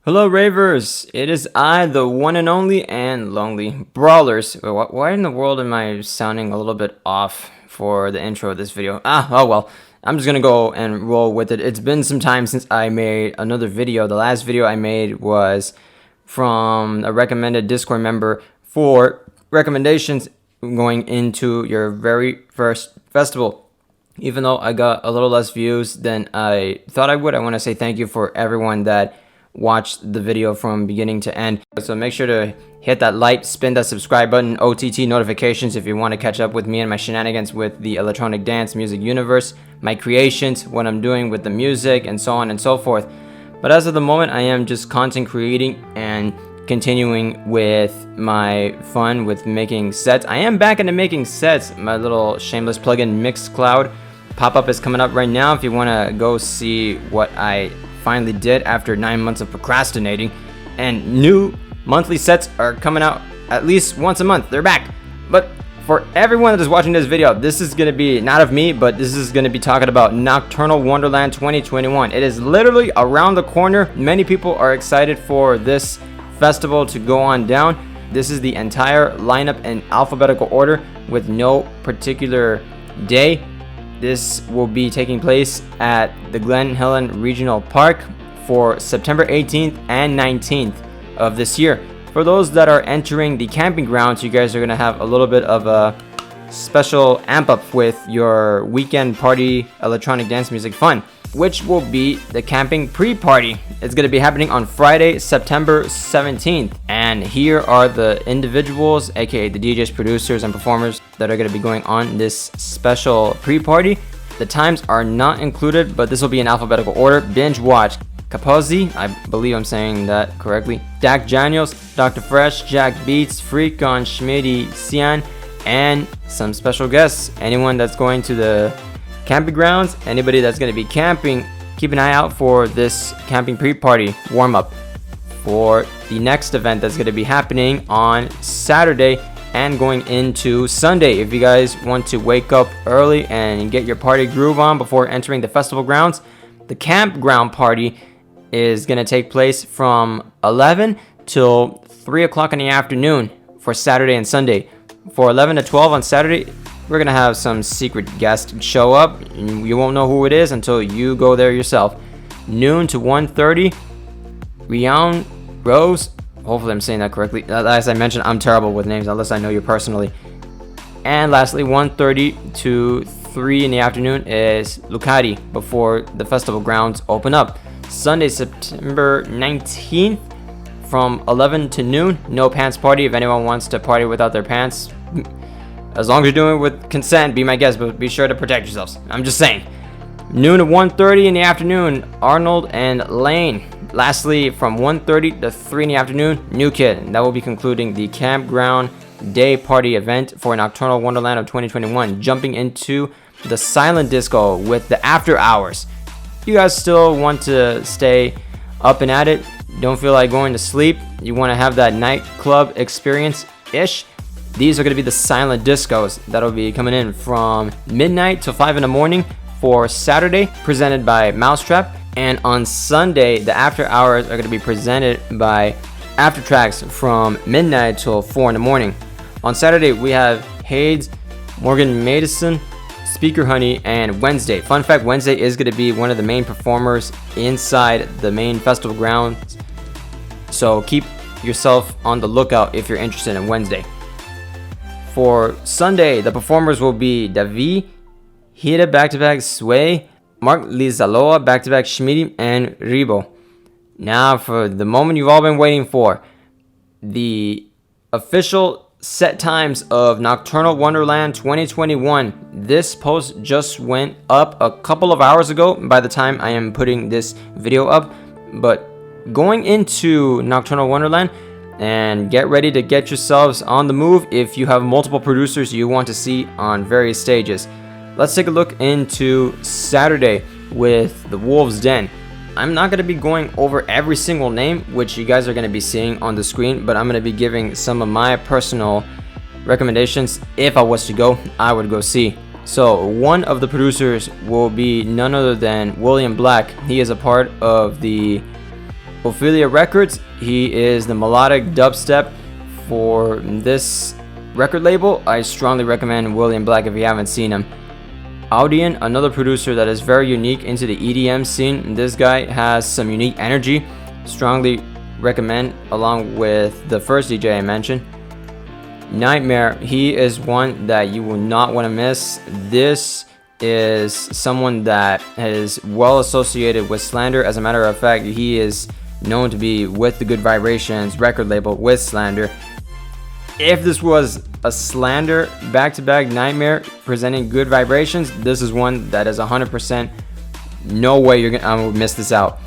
Hello Ravers, it is I, the one and only and lonely Brawlerz. Why in the world am I sounding a little bit off for the intro of this video? Oh well, I'm just gonna go and roll with it. It's been some time since I made another video. The last video I made was from a recommended Discord member for recommendations going into your very first festival. Even though I got a little less views than I thought I would, I want to say thank you for everyone that watched the video from beginning to end. So make sure to hit that like, spin that subscribe button, OTT notifications if you want to catch up with me and my shenanigans with the electronic dance music universe, my creations, what I'm doing with the music, and so on and so forth. But as of the moment, I am just content creating and continuing with my fun with making sets. I am back into making sets. My little shameless plugin Mixcloud pop-up is coming up right now if you want to go see what I finally did after 9 months of procrastinating. And new monthly sets are coming out at least once a month. They're back. But for everyone that is watching this video, this is going to be not of me, but this is going to be talking about Nocturnal Wonderland 2021. It is literally around the corner. Many people are excited for this festival to go on down. This is the entire lineup in alphabetical order with no particular day. This will be taking place at the Glen Helen Regional Park for September 18th and 19th of this year. For those that are entering the camping grounds, you guys are going to have a little bit of a special amp up with your weekend party electronic dance music fun, which will be the camping pre-party. It's going to be happening on Friday, September 17th. And here are the individuals, aka the DJs, producers, and performers that are going to be going on this special pre-party. The times are not included, but this will be in alphabetical order. Binge Watch, Capozzi, I believe I'm saying that correctly, Dak Janios, Dr. Fresh, Jack Beats, Freak on Schmitty, Cian, and some special guests. Anyone that's going to the camping grounds, anybody that's going to be camping, keep an eye out for this camping pre-party warm-up for the next event that's going to be happening on Saturday and going into Sunday. If you guys want to wake up early and get your party groove on before entering the festival grounds, the campground party is going to take place from 11 till 3 o'clock in the afternoon for Saturday and Sunday. For 11 to 12 on Saturday, we're going to have some secret guests show up. You won't know who it is until you go there yourself. Noon to 1:30, Rion Rose. Hopefully I'm saying that correctly. As I mentioned, I'm terrible with names unless I know you personally. And lastly, 1:30 to 3 in the afternoon is Lucati before the festival grounds open up. Sunday, September 19th from 11 to noon. No pants party. If anyone wants to party without their pants, as long as you're doing it with consent, be my guest, but be sure to protect yourselves. I'm just saying. Noon to 1:30 in the afternoon, Arnold and Lane. Lastly, from 1:30 to 3 in the afternoon, New Kid. And that will be concluding the campground day party event for Nocturnal Wonderland of 2021. Jumping into the silent disco with the after hours. You guys still want to stay up and at it, don't feel like going to sleep, you want to have that nightclub experience-ish, these are going to be the silent discos that'll be coming in from midnight to 5 in the morning for Saturday, presented by Mousetrap. And on Sunday, the after hours are going to be presented by After Tracks from midnight till 4 in the morning. On Saturday, we have Hades, Morgan Madison, Speaker Honey, and Wednesday. Fun fact, Wednesday is going to be one of the main performers inside the main festival grounds. So keep yourself on the lookout if you're interested in Wednesday. For Sunday, the performers will be Davi, Hira back-to-back Sway, Mark Lizaloa back-to-back Schmidi, and Ribo. Now for the moment you've all been waiting for, the official set times of Nocturnal Wonderland 2021. This post just went up a couple of hours ago by the time I am putting this video up. But going into Nocturnal Wonderland, and get ready to get yourselves on the move if you have multiple producers you want to see on various stages. Let's take a look into Saturday with the Wolves Den. I'm not going to be going over every single name, which you guys are going to be seeing on the screen, but I'm going to be giving some of my personal recommendations. If I was to go, I would go see. So one of the producers will be none other than William Black. He is a part of the Ophelia Records, he is the melodic dubstep for this record label. I strongly recommend William Black if you haven't seen him. Audien, another producer that is very unique into the EDM scene. This guy has some unique energy. Strongly recommend, along with the first DJ I mentioned. NGHTMRE, he is one that you will not want to miss. This is someone that is well associated with Slander. As a matter of fact, he is known to be with the Good Vibrations record label with Slander. If this was a Slander back-to-back NGHTMRE presenting Good Vibrations, this is one that is 100% no way you're gonna miss this out.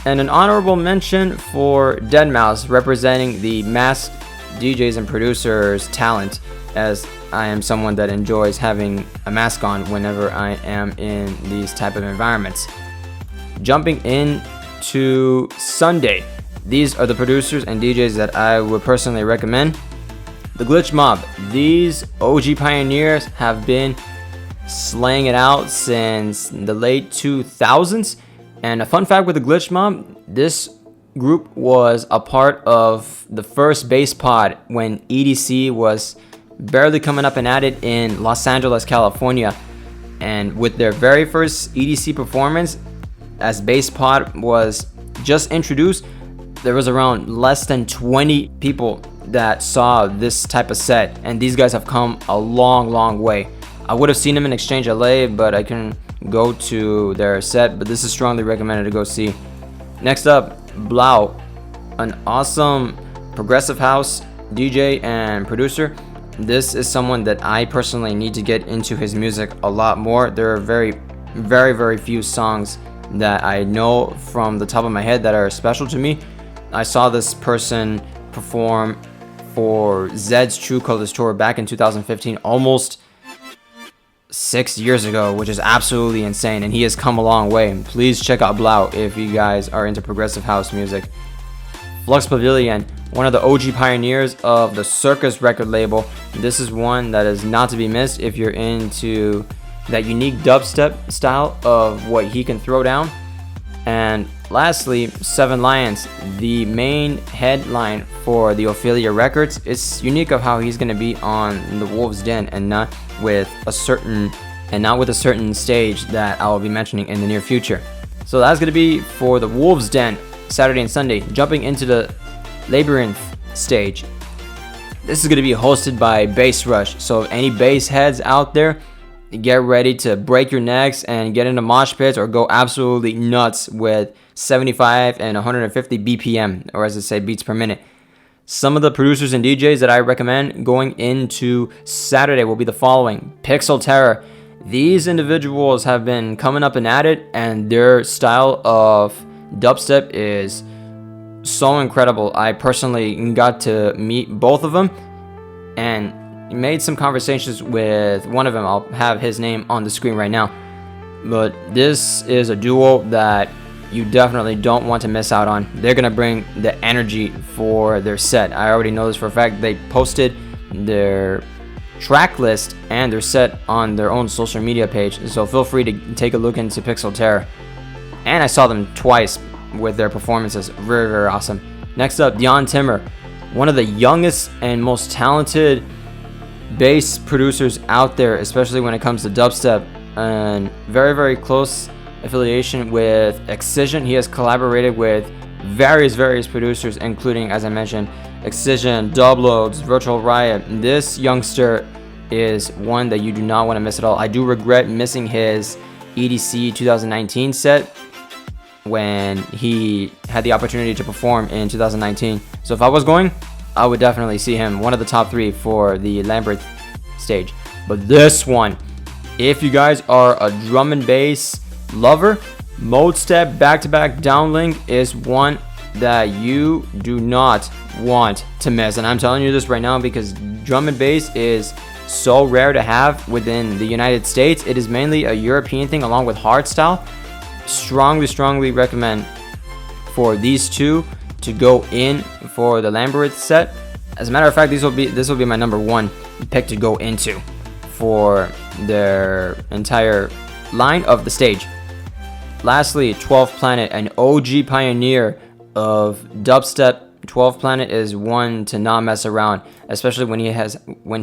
And an honorable mention for Deadmau5, representing the masked DJs and producers talent, as I am someone that enjoys having a mask on whenever I am in these type of environments. Jumping in to Sunday, these are the producers and DJs that I would personally recommend. The Glitch Mob, these OG pioneers have been slaying it out since the late 2000s. And a fun fact with the Glitch Mob, this group was a part of the first bass pod when EDC was barely coming up and at it in Los Angeles, California. And with their very first EDC performance, as bass pod was just introduced, there was around less than 20 people that saw this type of set, and these guys have come a long way. I would have seen them in Exchange LA, but I couldn't go to their set, but this is strongly recommended to go see. Next up, Blau, an awesome progressive house DJ and producer. This is someone that I personally need to get into his music a lot more. There are very few songs that I know from the top of my head that are special to me. I saw this person perform for Zed's True Colors tour back in 2015, almost 6 years ago, which is absolutely insane, and he has come a long way. Please check out Blau if you guys are into progressive house music. Flux Pavilion, one of the OG pioneers of the Circus record label. This is one that is not to be missed if you're into that unique dubstep style of what he can throw down. And lastly, Seven Lions, the main headline for the Ophelia Records. It's unique of how he's going to be on the Wolf's Den and not with a certain stage that I will be mentioning in the near future. So that's going to be for the Wolf's Den, Saturday and Sunday. Jumping into the Labyrinth stage, this is going to be hosted by Bass Rush. So any bass heads out there, get ready to break your necks and get into mosh pits or go absolutely nuts with 75 and 150 BPM, or as I say, beats per minute. Some of the producers and DJs that I recommend going into Saturday will be the following. Pixel Terror. These individuals have been coming up and at it, and their style of dubstep is so incredible. I personally got to meet both of them and made some conversations with one of them. I'll have his name on the screen right now. But this is a duo that you definitely don't want to miss out on. They're going to bring the energy for their set. I already know this for a fact. They posted their track list and their set on their own social media page. So feel free to take a look into Pixel Terror. And I saw them twice with their performances. Very awesome. Next up, Dion Timmer, one of the youngest and most talented bass producers out there, especially when it comes to dubstep, and very close affiliation with Excision. He has collaborated with various producers, including, as I mentioned, Excision, Dubloads, Virtual Riot. This youngster is one that you do not want to miss at all. I do regret missing his EDC 2019 set when he had the opportunity to perform in 2019. So if I was going, I would definitely see him, one of the top 3 for the Lambert stage. But this one, if you guys are a drum and bass lover, Mode Step back-to-back downlink is one that you do not want to miss. And I'm telling you this right now because drum and bass is so rare to have within the United States. It is mainly a European thing along with hardstyle. Strongly recommend for these two to go in for the Lambert set. As a matter of fact, this will be my number 1 pick to go into for their entire line of the stage. Lastly, 12th Planet, an OG pioneer of dubstep, 12 Planet is one to not mess around, especially when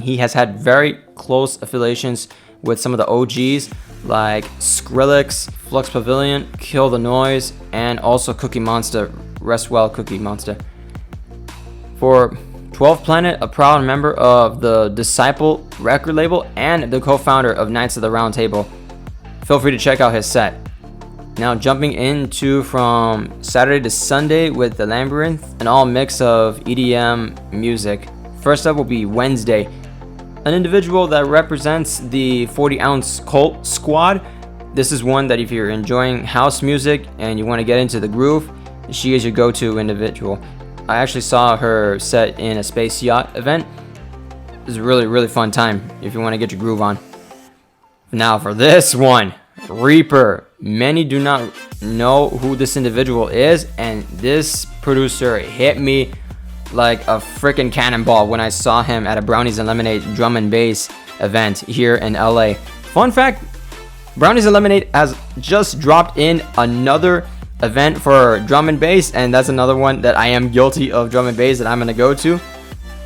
he has had very close affiliations with some of the OGs like Skrillex, Flux Pavilion, Kill the Noise, and also Cookie Monster. Rest well, Cookie Monster. For 12 Planet, a proud member of the Disciple record label and the co-founder of Knights of the Round Table. Feel free to check out his set. Now jumping into from Saturday to Sunday with the Labyrinth, an all mix of EDM music. First up will be Wednesday, an individual that represents the 40-ounce Cult Squad. This is one that if you're enjoying house music and you want to get into the groove, she is your go-to individual. I actually saw her set in a Space Yacht event. It was a really, really fun time if you want to get your groove on. Now for this one, Reaper. Many do not know who this individual is, and this producer hit me like a freaking cannonball when I saw him at a Brownies and Lemonade drum and bass event here in LA. Fun fact, Brownies and Lemonade has just dropped in another event for drum and bass, and that's another one that I am guilty of drum and bass that I'm gonna go to.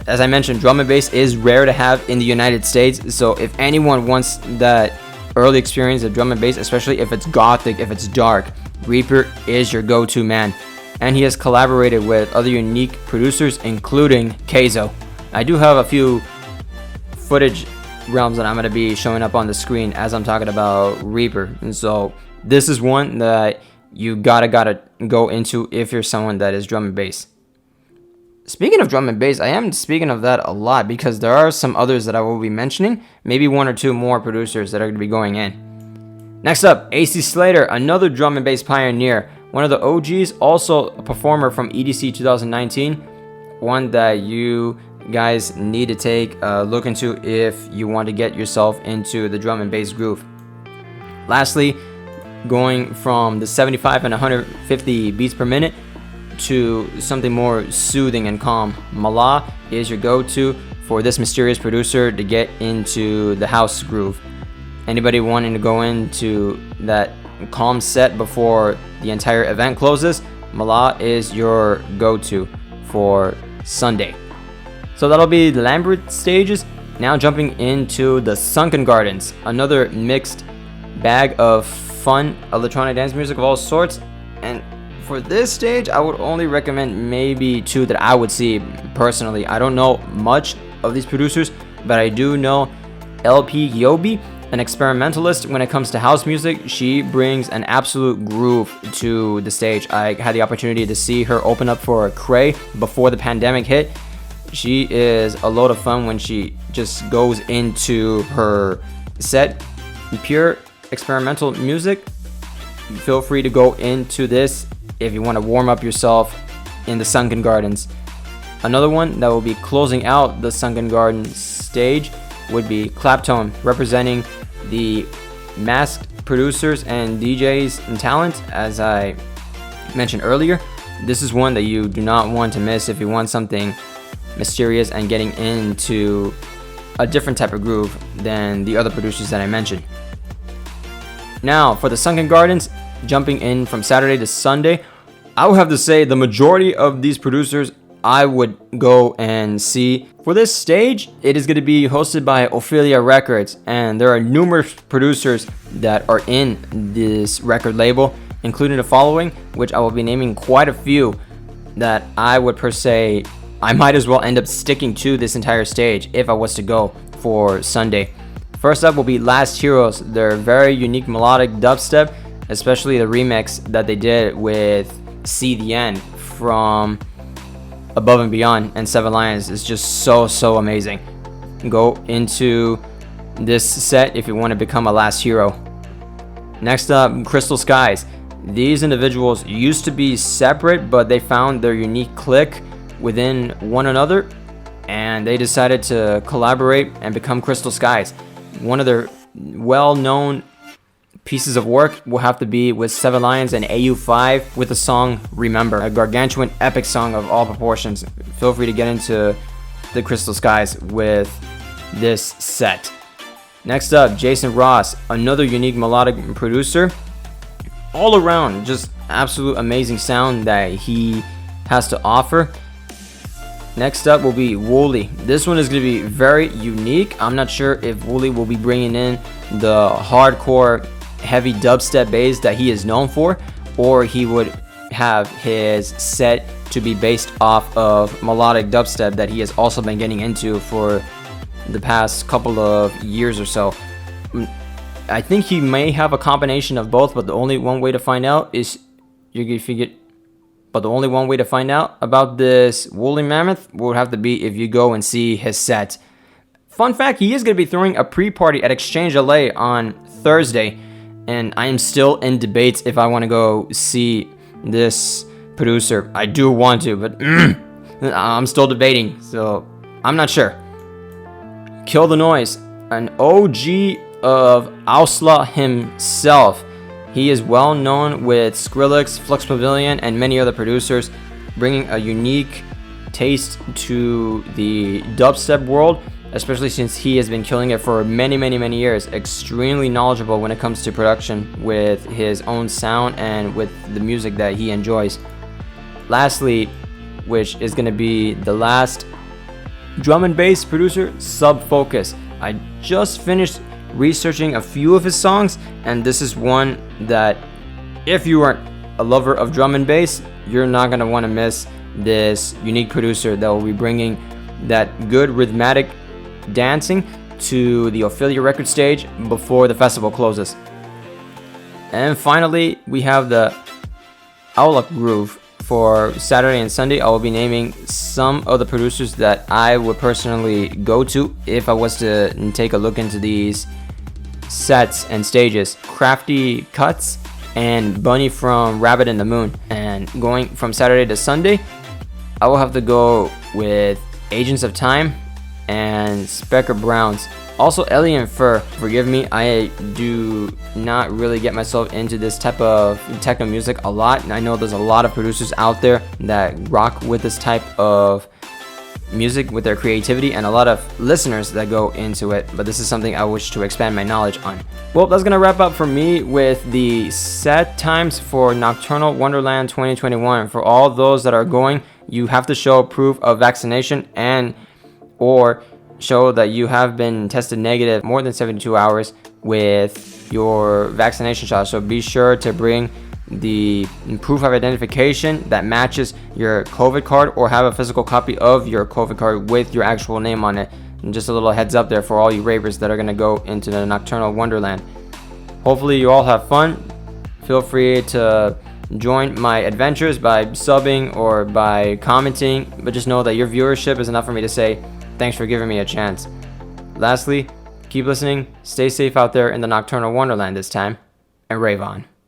As I mentioned, drum and bass is rare to have in the United States, so if anyone wants that early experience of drum and bass, especially if it's gothic, if it's dark, Reaper is your go-to man. And he has collaborated with other unique producers, including Keizo. I do have a few footage realms that I'm going to be showing up on the screen as I'm talking about Reaper. And so this is one that you gotta go into if you're someone that is drum and bass. Speaking of drum and bass, I am speaking of that a lot because there are some others that I will be mentioning. Maybe one or two more producers that are going to be going in. Next up, AC Slater, another drum and bass pioneer. One of the OGs, also a performer from EDC 2019. One that you guys need to take a look into if you want to get yourself into the drum and bass groove. Lastly, going from the 75 and 150 beats per minute to something more soothing and calm, Mala is your go-to for this mysterious producer to get into the house groove. Anybody wanting to go into that calm set before the entire event closes, Mala is your go-to for Sunday. So that'll be the Lambert stages. Now jumping into the Sunken Gardens, another mixed bag of fun electronic dance music of all sorts. And for this stage, I would only recommend maybe two that I would see personally. I don't know much of these producers, but I do know LP Yobi, an experimentalist when it comes to house music. She brings an absolute groove to the stage. I had the opportunity to see her open up for Cray before the pandemic hit. She is a load of fun when she just goes into her set. Pure experimental music. Feel free to go into this if you want to warm up yourself in the Sunken Gardens. Another one that will be closing out the Sunken Gardens stage would be Claptone, representing the masked producers and DJs and talent, as I mentioned earlier. This is one that you do not want to miss if you want something mysterious and getting into a different type of groove than the other producers that I mentioned. Now, for the Sunken Gardens, jumping in from Saturday to Sunday, I would have to say the majority of these producers I would go and see. For this stage, it is going to be hosted by Ophelia Records, and there are numerous producers that are in this record label, including the following, which I will be naming quite a few that I would per se, I might as well end up sticking to this entire stage if I was to go for Sunday. First up will be Last Heroes, their very unique melodic dubstep, especially the remix that they did with See the End from Above and Beyond and Seven Lions is just so amazing. Go into this set if you want to become a Last Hero. Next up, Crystal Skies. These individuals used to be separate, but they found their unique clique within one another, and they decided to collaborate and become Crystal Skies. One of their well-known pieces of work will have to be with Seven Lions and AU5 with the song Remember, a gargantuan epic song of all proportions. Feel free to get into the Crystal Skies with this set. Next up, Jason Ross, another unique melodic producer. All around, just absolute amazing sound that he has to offer. Next up will be Wooly. This one is going to be very unique. I'm not sure if Wooly will be bringing in the hardcore heavy dubstep bass that he is known for, or he would have his set to be based off of melodic dubstep that he has also been getting into for the past couple of years or so. I think he may have a combination of both, but the only one way to find out is the only one way to find out about this Woolly Mammoth would have to be if you go and see his set. Fun fact, he is going to be throwing a pre-party at Exchange LA on Thursday, and I am still in debates if I want to go see this producer. I do want to, but I'm still debating, so I'm not sure. Kill the Noise, an OG of Ausla himself. He is well known with Skrillex, Flux Pavilion, and many other producers, bringing a unique taste to the dubstep world, especially since he has been killing it for many years. Extremely knowledgeable when it comes to production with his own sound and with the music that he enjoys. Lastly, which is going to be the last drum and bass producer, Sub Focus. I just finished researching a few of his songs, and this is one that if you aren't a lover of drum and bass, you're not going to want to miss this unique producer that will be bringing that good rhythmic dancing to the Ophelia record stage before the festival closes. And finally, we have the Outlook Groove. For Saturday and Sunday, I will be naming some of the producers that I would personally go to if I was to take a look into these sets and stages. Crafty Cuts and Bunny from Rabbit in the Moon. And going from Saturday to Sunday, I will have to go with Agents of Time and Specker Browns. Also, Ellie and Fur. Forgive me, I do not really get myself into this type of techno music a lot. And I know there's a lot of producers out there that rock with this type of music with their creativity, and a lot of listeners that go into it, but this is something I wish to expand my knowledge on. Well, that's gonna wrap up for me with the set times for Nocturnal Wonderland 2021. For all those that are going, you have to show proof of vaccination and or show that you have been tested negative more than 72 hours with your vaccination shot. So be sure to bring the proof of identification that matches your COVID card, or have a physical copy of your COVID card with your actual name on it. And just a little heads up there for all you ravers that are going to go into the Nocturnal Wonderland. Hopefully you all have fun. Feel free to join my adventures by subbing or by commenting, but just know that your viewership is enough for me to say thanks for giving me a chance. Lastly, keep listening, stay safe out there in the Nocturnal Wonderland this time, and rave on.